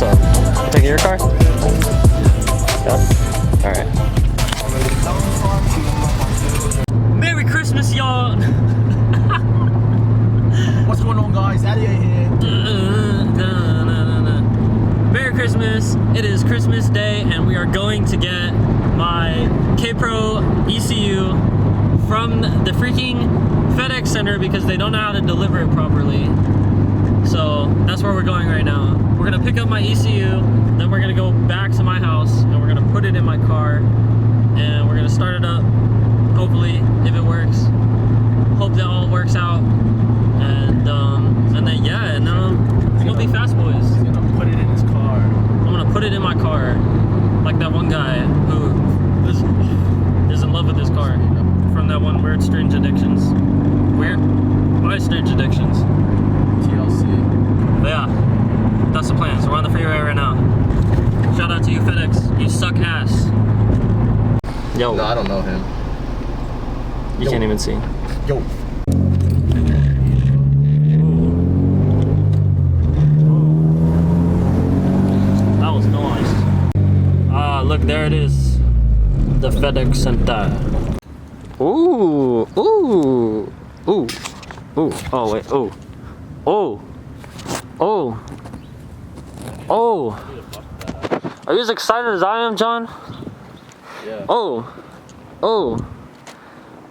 So, taking your car? Yep. Alright. Merry Christmas, y'all! What's going on, guys? Addy here. Merry Christmas. It is Christmas Day, and we are going to get my Kpro ECU from the freaking FedEx center because they don't know how to deliver it properly. So that's where we're going right now. We're gonna pick up my ECU, then we're gonna go back to my house and we're gonna put it in my car and we're gonna start it up, hopefully, if it works. Hope that all works out. And then yeah, and then it's gonna be fast, boys. He's gonna put it in his car. I'm gonna put it in my car, like that one guy who is in love with his car from that one Weird Strange Addictions. Why Strange Addictions? TLC. But yeah, that's the plan. So we're on the freeway right now. Shout out to you, FedEx. You suck ass. Yo. No, I don't know him. You can't even see. Yo. That was nice. Look, there it is. The FedEx Center. Ooh, ooh, ooh, ooh. Oh wait, ooh, oh, oh, oh. Are you as excited as I am, John? Yeah. Oh, oh,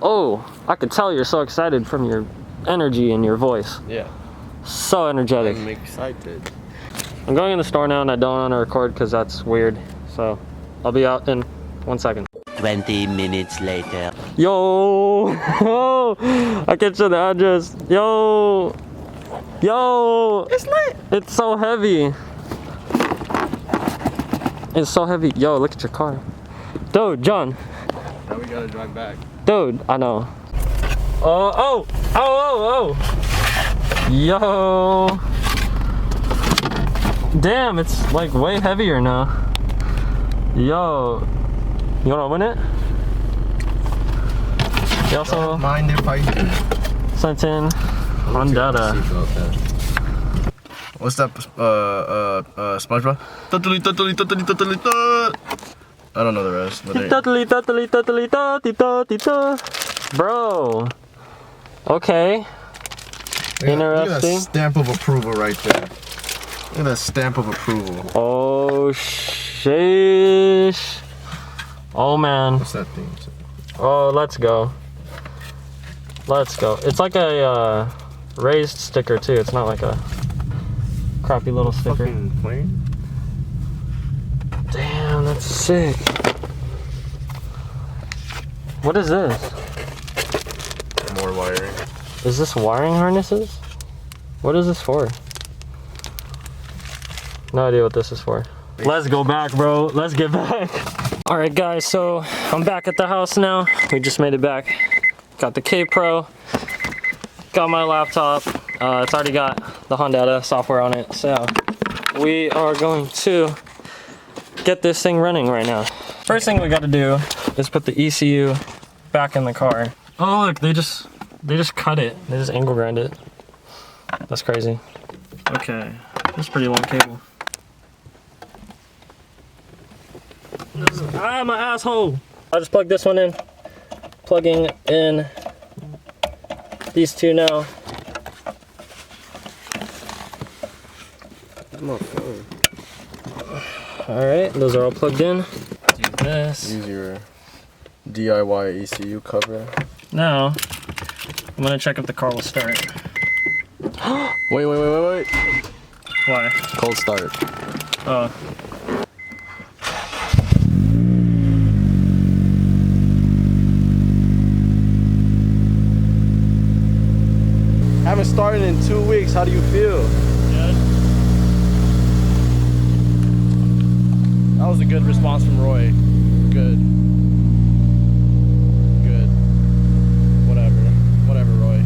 oh. I could tell you're so excited from your energy and your voice. Yeah. So energetic. I'm excited. I'm going in the store now and I don't want to record because that's weird. So I'll be out in 1 second. 20 minutes later. Yo, I can't show the address. Yo, it's lit. It's so heavy. It's so heavy. Yo, look at your car. Dude, John. Now we gotta drive back. Dude, I know. Oh. Yo. Damn, it's like way heavier now. Yo. You wanna win it? You also Don't mind if I do. sent in Honda. What's that? SpongeBob? I don't know the rest. But Bro. Okay. Look at Interesting. that stamp of approval right there. Look at that stamp of approval. Oh sheesh. Oh man. What's that thing? Oh, let's go. Let's go. It's like a raised sticker too. It's not like a crappy little sticker. Fucking plane? Damn, that's sick. What is this? More wiring. Is this wiring harnesses? What is this for? No idea what this is for. Let's go back, bro. Let's get back. All right, guys, so I'm back at the house now. We just made it back. Got the Kpro. Got my laptop. It's already got the Honda software on it. So we are going to get this thing running right now. First thing we got to do is put the ECU back in the car. Oh, look, they just cut it. They just angle grind it. That's crazy. Okay, that's a pretty long cable. Ah, my asshole! I just plugged this one in. Plugging in these two now. Alright, those are all plugged in. Do this. Use your DIY ECU cover. Now, I'm gonna check if the car will start. Wait. Why? Cold start. Oh. Haven't started in 2 weeks. How do you feel? Good. That was a good response from Roy. Good. Whatever, Roy.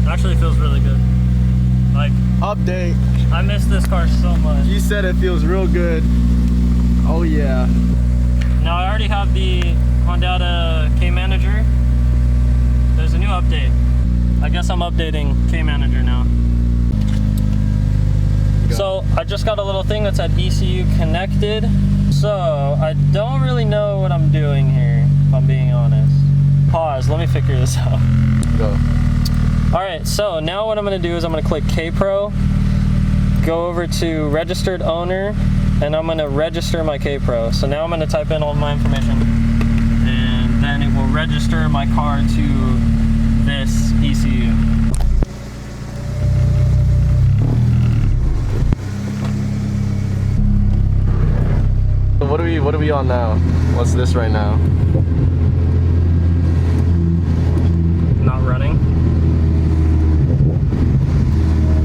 Actually feels really good. Like, Update. I miss this car so much. You said it feels real good. Oh yeah. Now I already have the Honda K Manager. There's a new update. I guess I'm updating K Manager now. So I just got a little thing that said ECU connected. So I don't really know what I'm doing here, if I'm being honest. Pause, let me figure this out. Go. All right, so now what I'm gonna do is I'm gonna click Kpro, go over to registered owner, and I'm gonna register my Kpro. So now I'm gonna type in all my information, and then it will register my car to this ECU. What are we on now? What's this right now? Not running.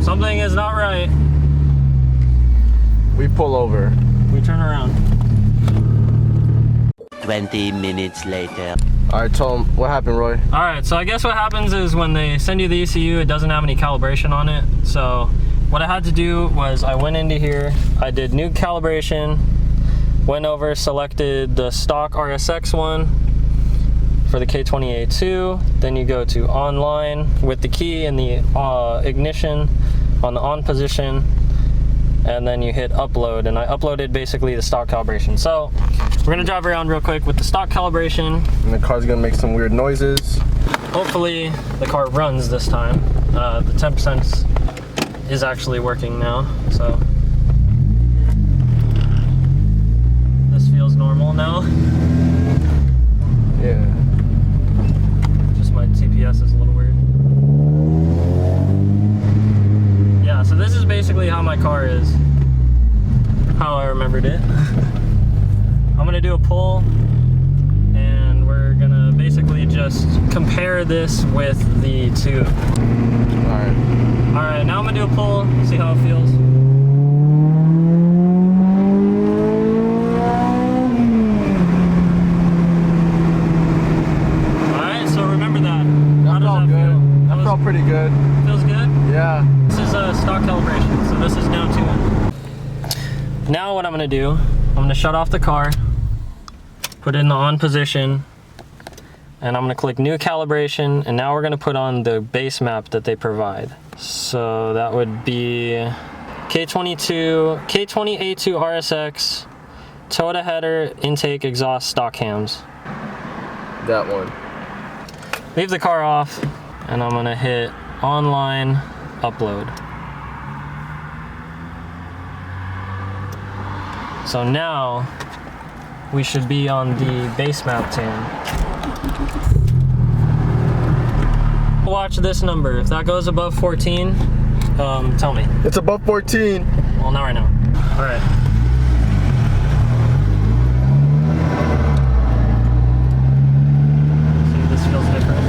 Something is not right. We pull over. We turn around. 20 minutes later. Alright, tell them what happened, Roy. Alright, so I guess what happens is when they send you the ECU, it doesn't have any calibration on it. So what I had to do was I went into here, I did new calibration, went over, selected the stock RSX one for the K20A2. Then you go to online with the key and the ignition on the on position, and then you hit upload, and I uploaded basically the stock calibration. So we're gonna drive around real quick with the stock calibration. And the car's gonna make some weird noises. Hopefully the car runs this time. The 10% is actually working now, so this feels normal now. Yeah. Just my TPS is a little weird. Yeah, so this is basically how my car is, how I remembered it. I'm gonna do a pull, and we're gonna basically just compare this with the two. Alright. Alright, now I'm gonna do a pull, see how it feels. Alright, so remember that. How does that feel? That felt pretty good. Feels good? Yeah. This is a stock calibration, so this is now tuned. Now what I'm gonna do, I'm gonna shut off the car, put it in the on position, and I'm gonna click new calibration, and now we're gonna put on the base map that they provide. So that would be K20A2 RSX, Toyota header, intake, exhaust, stock hams. That one. Leave the car off, and I'm gonna hit online, upload. So now we should be on the base map tune. Watch this number. If that goes above 14, tell me. It's above 14. Well, not right now. All right. See if this feels different.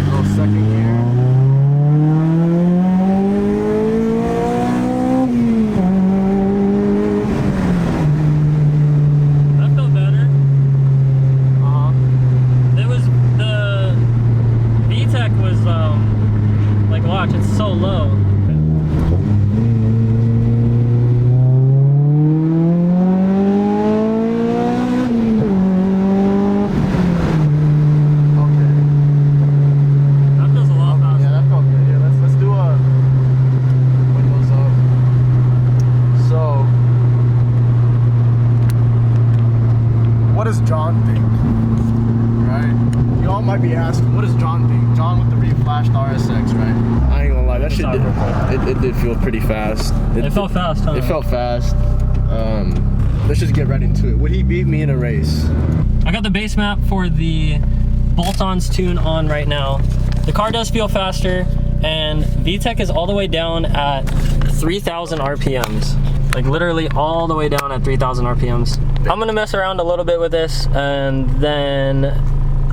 Little second gear. That felt better. It was, the VTEC was, like, watch, it's so low. That feels a lot faster. Yeah, that felt good. Yeah, let's do a windows up. So, what does John think? Right? Y'all might be asking, what does John think? John with the reflashed RSX, right? I ain't gonna lie, that shit it did feel pretty fast. It felt fast, huh? It felt fast. Let's just get right into it. Would he beat me in a race? I got the base map for the bolt-ons tune on right now. The car does feel faster, and VTEC is all the way down at 3,000 RPMs. Like literally all the way down at 3,000 RPMs. I'm gonna mess around a little bit with this, and then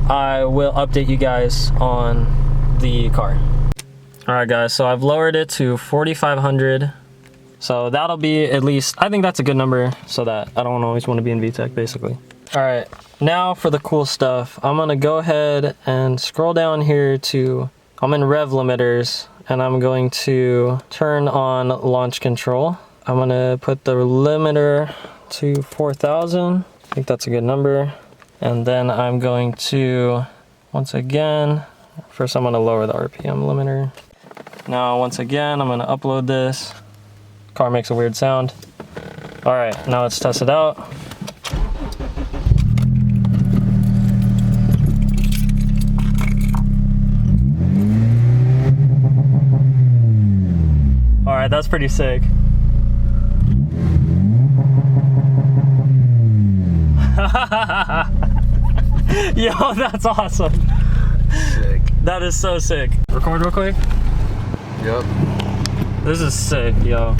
I will update you guys on the car. All right guys, so I've lowered it to 4,500. So that'll be at least, I think that's a good number, so that I don't always want to be in VTEC basically. All right, now for the cool stuff. I'm gonna go ahead and scroll down here to, I'm in Rev Limiters, and I'm going to turn on launch control. I'm gonna put the limiter to 4,000. I think that's a good number. And then I'm going to, once again, first I'm gonna lower the RPM limiter. Now, once again, I'm gonna upload this. Car makes a weird sound. All right, now let's test it out. All right, that's pretty sick. Yo, that's awesome. Sick. That is so sick. Record real quick. Yep. This is sick, yo.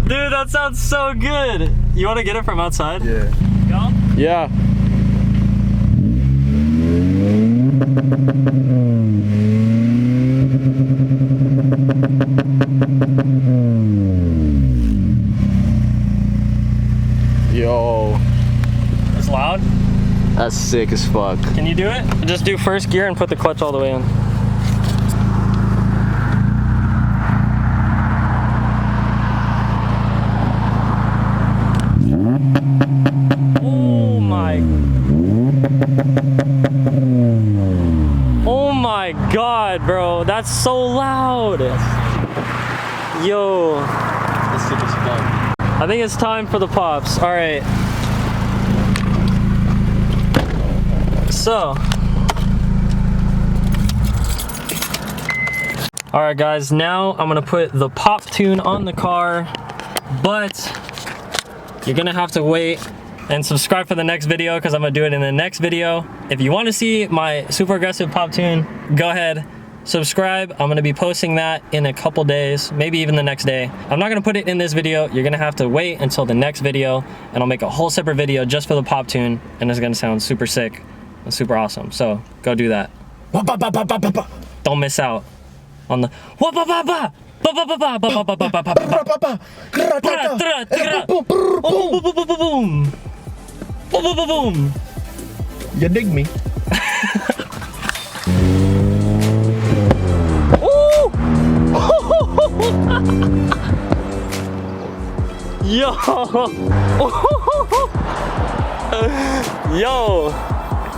Dude, that sounds so good. You want to get it from outside? Yeah. Go? Yeah. Yo. It's loud? That's sick as fuck. Can you do it? Just do first gear and put the clutch all the way in. Oh my god, bro, that's so loud. Yo, That's sick as fuck. I think it's time for the pops. All right. So, all right guys, now I'm gonna put the pop tune on the car, but you're gonna have to wait and subscribe for the next video because I'm gonna do it in the next video. If you want to see my super aggressive pop tune, go ahead, subscribe. I'm gonna be posting that in a couple days, maybe even the next day. I'm not gonna put it in this video. You're gonna have to wait until the next video, and I'll make a whole separate video just for the pop tune, and it's gonna sound super sick and super awesome. So go do that. Don't miss out on the boom. You dig me? Yo. Yo.